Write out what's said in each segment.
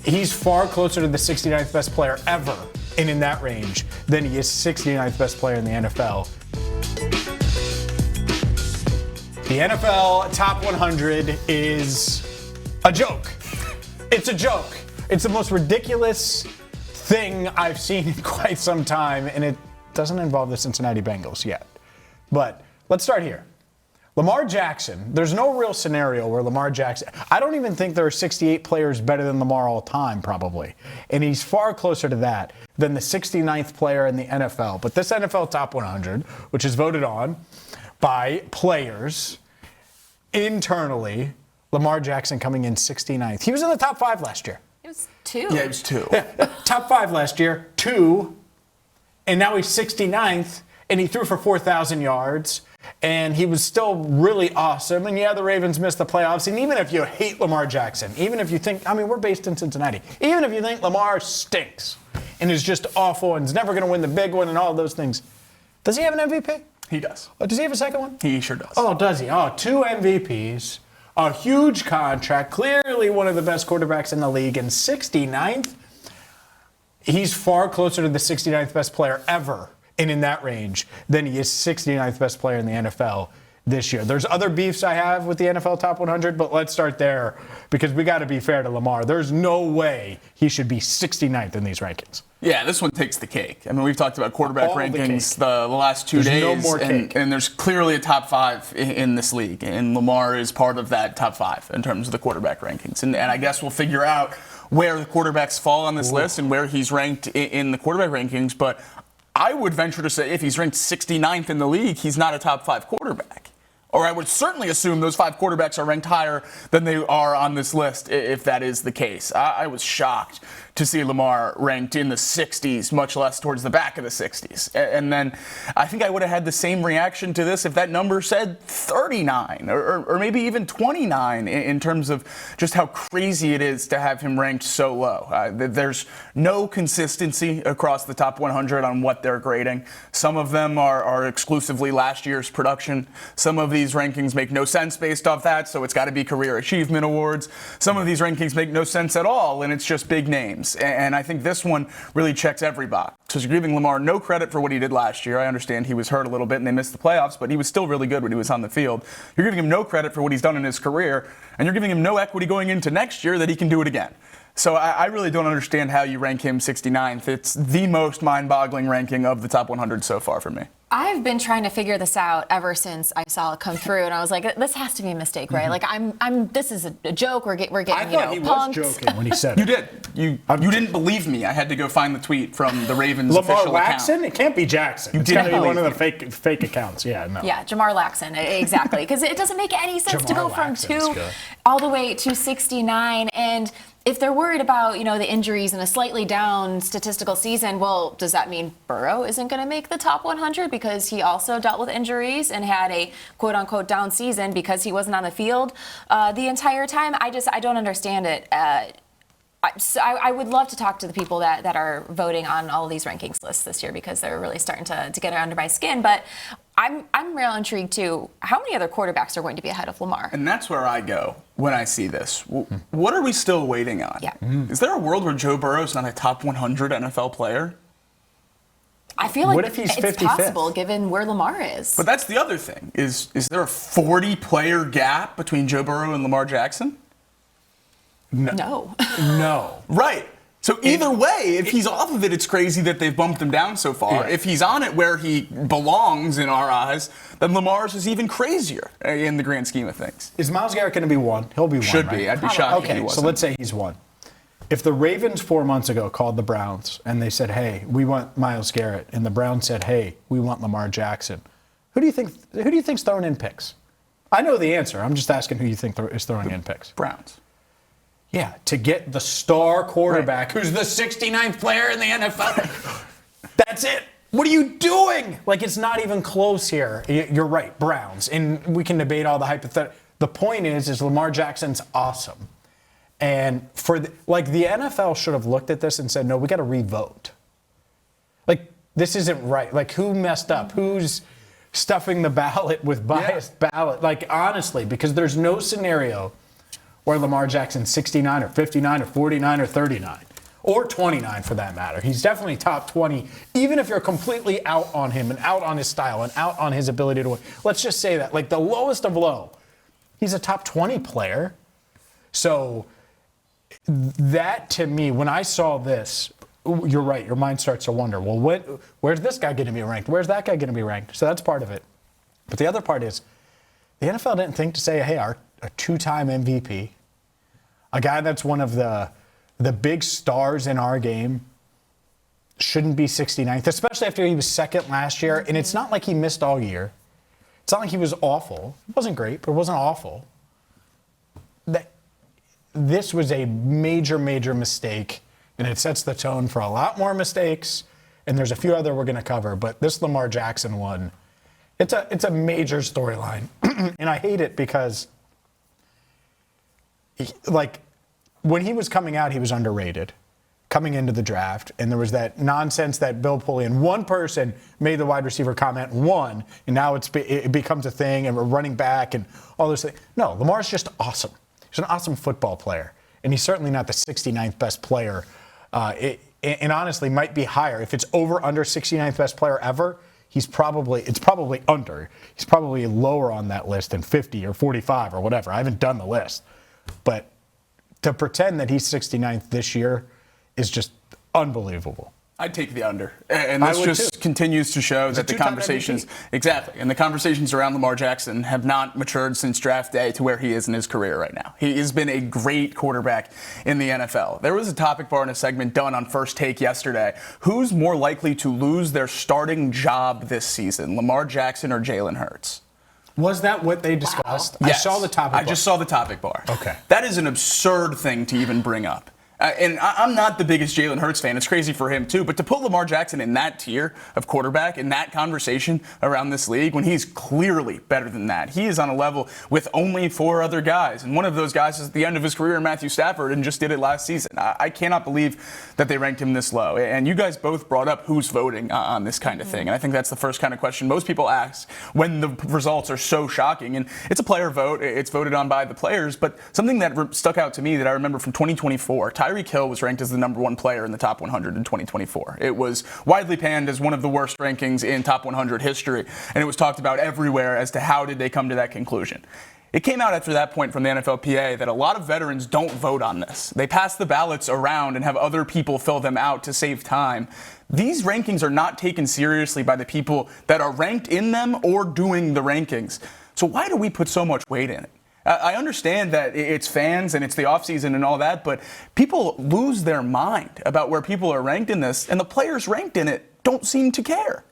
he's far closer to the 69th best player ever, and in that range, than he is 69th best player in the NFL. The NFL Top 100 is a joke. It's a joke. It's the most ridiculous thing I've seen in quite some time, and it doesn't involve the Cincinnati Bengals yet. But let's start here. Lamar Jackson, there's no real scenario where Lamar Jackson, I don't even think there are 68 players better than Lamar all time, probably. And he's far closer to that than the 69th player in the NFL. But this NFL Top 100, which is voted on by players internally, Lamar Jackson coming in 69th. He was in the top 5 last year. It was 2. Yeah, it was 2. Yeah, top 5 last year, 2, and now he's 69th, and he threw for 4,000 yards. And he was still really awesome. And yeah, the Ravens missed the playoffs. And even if you hate Lamar Jackson, even if you think, we're based in Cincinnati, even if you think Lamar stinks and is just awful and is never going to win the big one and all of those things, does he have an MVP? He does. Oh, does he have a second one? He sure does. Oh, does he? Oh, 2 MVPs, a huge contract, clearly one of the best quarterbacks in the league, and 69th. He's far closer to the 69th best player ever, and in that range, than he is 69th best player in the NFL this year. There's other beefs I have with the NFL Top 100, but let's start there because we got to be fair to Lamar. There's no way he should be 69th in these rankings. Yeah, this one takes the cake. I mean, we've talked about quarterback All rankings the last 2 There's days. no more cake. And there's clearly a top 5 in this league. And Lamar is part of that top 5 in terms of the quarterback rankings. And I guess we'll figure out where the quarterbacks fall on this list and where he's ranked in the quarterback rankings. But I would venture to say if he's ranked 69th in the league, he's not a top 5 quarterback. Or I would certainly assume those 5 quarterbacks are ranked higher than they are on this list if that is the case. I was shocked to see Lamar ranked in the 60s, much less towards the back of the 60s. And then I think I would have had the same reaction to this if that number said 39 or maybe even 29 in terms of just how crazy it is to have him ranked so low. There's no consistency across the top 100 on what they're grading. Some of them are exclusively last year's production. Some of these rankings make no sense based off that, so it's got to be career achievement awards. Some of these rankings make no sense at all, and it's just big names. And I think this one really checks every box. So you're giving Lamar no credit for what he did last year. I understand he was hurt a little bit and they missed the playoffs, but he was still really good when he was on the field. You're giving him no credit for what he's done in his career, and you're giving him no equity going into next year that he can do it again. So I really don't understand how you rank him 69th. It's the most mind-boggling ranking of the top 100 so far for me. I've been trying to figure this out ever since I saw it come through, and I was like, "This has to be a mistake, right? Like, this is a joke. We're getting, I thought he punked." was joking when he said it. You did. You didn't believe me. I had to go find the tweet from the Ravens Lamar official Jackson? account. It can't be Jackson. It's didn't got to be one of believe the fake accounts. Yeah, no. Yeah, Jamar Laxon, exactly. Because it doesn't make any sense to go from 2 all the way to 69. And if they're worried about, the injuries and a slightly down statistical season, well, does that mean Burrow isn't going to make the top 100 because he also dealt with injuries and had a quote-unquote down season because he wasn't on the field the entire time? I don't understand it. I would love to talk to the people that are voting on all of these rankings lists this year because they're really starting to get under my skin. But I'm real intrigued too. How many other quarterbacks are going to be ahead of Lamar? And that's where I go when I see this. What are we still waiting on? Yeah. Is there a world where Joe Burrow's not a top 100 NFL player? I feel like What if he's it's 55th? possible given where Lamar is. But that's the other thing. Is there a 40-player gap between Joe Burrow and Lamar Jackson? No. No. Right. So either way, if he's off of it, it's crazy that they've bumped him down so far. Yeah. If he's on it where he belongs in our eyes, then Lamar's is even crazier in the grand scheme of things. Is Myles Garrett going to be 1? He'll be 1, Should right? be. I'd be shocked if he Okay, wasn't. so let's say he's 1. If the Ravens 4 months ago called the Browns and they said, "Hey, we want Myles Garrett," and the Browns said, "Hey, we want Lamar Jackson," who do you think's throwing in picks? I know the answer. I'm just asking who you think is throwing in picks. Browns. Yeah, to get the star quarterback who's the 69th player in the NFL. That's it. What are you doing? Like, it's not even close here. You're right, Browns. And we can debate all the hypotheticals. The point is Lamar Jackson's awesome. And the NFL should have looked at this and said, no, we got to re-vote. Like, this isn't right. Like, who messed up? Who's stuffing the ballot with biased ballot? Like, honestly, because there's no scenario or Lamar Jackson 69 or 59 or 49 or 39 or 29 for that matter. He's definitely top 20, even if you're completely out on him and out on his style and out on his ability to win. Let's just say that, like the lowest of low, he's a top 20 player. So that to me, when I saw this, you're right, your mind starts to wonder, well, where's this guy going to be ranked? Where's that guy going to be ranked? So that's part of it. But the other part is the NFL didn't think to say, hey, a two-time MVP, a guy that's one of the big stars in our game, shouldn't be 69th, especially after he was second last year. And it's not like he missed all year. It's not like he was awful. It wasn't great, but it wasn't awful. This was a major, major mistake, and it sets the tone for a lot more mistakes. And there's a few other we're going to cover, but this Lamar Jackson one, it's a major storyline. And I hate it because, when he was coming out, he was underrated coming into the draft. And there was that nonsense that Bill Polian, one person made the wide receiver comment, and now it becomes a thing, and we're running back and all those things. No, Lamar's just awesome. He's an awesome football player. And he's certainly not the 69th best player. And honestly, might be higher. If it's under 69th best player ever, it's probably under. He's probably lower on that list than 50 or 45 or whatever. I haven't done the list. But to pretend that he's 69th this year is just unbelievable. I'd take the under. And this just continues to show that the conversations, exactly, and the conversations around Lamar Jackson have not matured since draft day to where he is in his career right now. He has been a great quarterback in the NFL. There was a topic bar in a segment done on First Take yesterday. Who's more likely to lose their starting job this season, Lamar Jackson or Jalen Hurts? Was that what they discussed? Wow. Yes. I saw the topic bar. I just saw the topic bar. Okay. That is an absurd thing to even bring up. And I'm not the biggest Jalen Hurts fan. It's crazy for him, too. But to put Lamar Jackson in that tier of quarterback, in that conversation around this league, when he's clearly better than that, he is on a level with only 4 other guys. And one of those guys is at the end of his career, Matthew Stafford, and just did it last season. I cannot believe that they ranked him this low. And you guys both brought up who's voting on this kind of thing. And I think that's the first kind of question most people ask when the results are so shocking. And it's a player vote. It's voted on by the players. But something that stuck out to me that I remember from 2024, Tyreek Hill was ranked as the number 1 player in the top 100 in 2024. It was widely panned as one of the worst rankings in top 100 history, and it was talked about everywhere as to how did they come to that conclusion. It came out after that point from the NFLPA that a lot of veterans don't vote on this. They pass the ballots around and have other people fill them out to save time. These rankings are not taken seriously by the people that are ranked in them or doing the rankings. So why do we put so much weight in it? I understand that it's fans and it's the offseason and all that, but people lose their mind about where people are ranked in this, and the players ranked in it don't seem to care.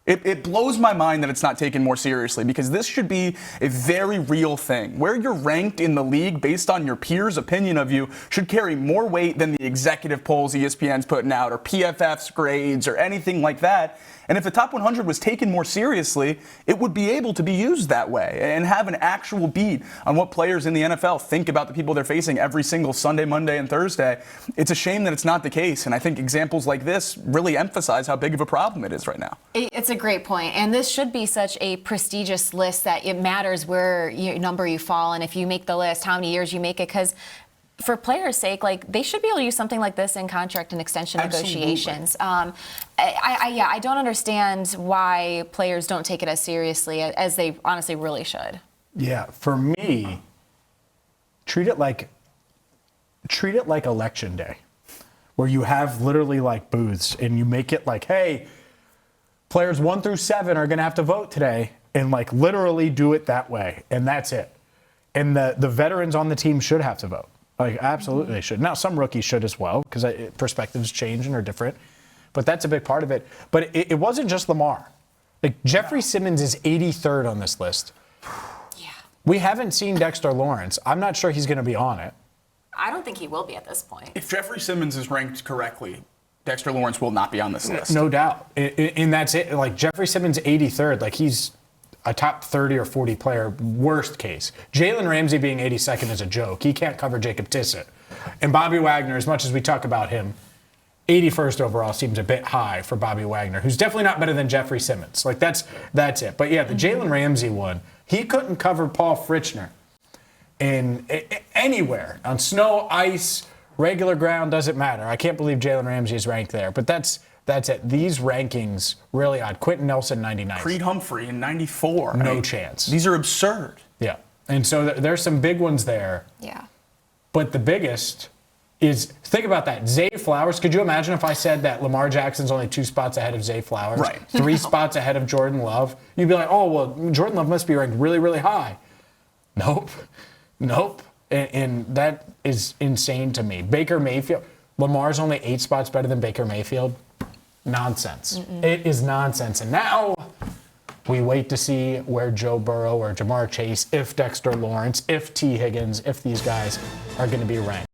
It blows my mind that it's not taken more seriously, because this should be a very real thing. Where you're ranked in the league based on your peers' opinion of you should carry more weight than the executive polls ESPN's putting out or PFF's grades or anything like that. And if the top 100 was taken more seriously, it would be able to be used that way and have an actual beat on what players in the NFL think about the people they're facing every single Sunday, Monday, and Thursday. It's a shame that it's not the case. And I think examples like this really emphasize how big of a problem it is right now. It's a great point. And this should be such a prestigious list that it matters where number you fall and if you make the list, how many years you make it. Because for players' sake, they should be able to use something like this in contract and extension negotiations. I don't understand why players don't take it as seriously as they honestly really should. Yeah, for me, treat it like election day, where you have literally booths and you make it hey, players 1 through 7 are going to have to vote today, and literally do it that way, and that's it. And the veterans on the team should have to vote. Absolutely they should. Now, some rookies should as well, because perspectives change and are different. But that's a big part of it. But it wasn't just Lamar. Jeffrey Simmons is 83rd on this list. Yeah. We haven't seen Dexter Lawrence. I'm not sure he's going to be on it. I don't think he will be at this point. If Jeffrey Simmons is ranked correctly, Dexter Lawrence will not be on this list. No doubt. And that's it. Jeffrey Simmons 83rd. He's a top 30 or 40 player, worst case. Jalen Ramsey being 82nd is a joke. He can't cover Jacob Tissot. And Bobby Wagner, as much as we talk about him, 81st overall seems a bit high for Bobby Wagner, who's definitely not better than Jeffrey Simmons. That's it. But yeah, the Jalen Ramsey one, he couldn't cover Paul Fritchner. anywhere on snow, ice, regular ground, doesn't matter. I can't believe Jalen Ramsey is ranked there, but that's it. These rankings really odd. Quentin Nelson 99. Creed Humphrey in 94. No chance. These are absurd. Yeah, and so there's some big ones there. Yeah. But the biggest is, think about that. Zay Flowers. Could you imagine if I said that Lamar Jackson's only 2 spots ahead of Zay Flowers? Right. 3 spots ahead of Jordan Love? You'd be like, oh, well, Jordan Love must be ranked really, really high. Nope. And that is insane to me. Baker Mayfield. Lamar's only 8 spots better than Baker Mayfield. Nonsense. It is nonsense. And now we wait to see where Joe Burrow or Jamar Chase, if Dexter Lawrence, if T. Higgins, if these guys are going to be ranked.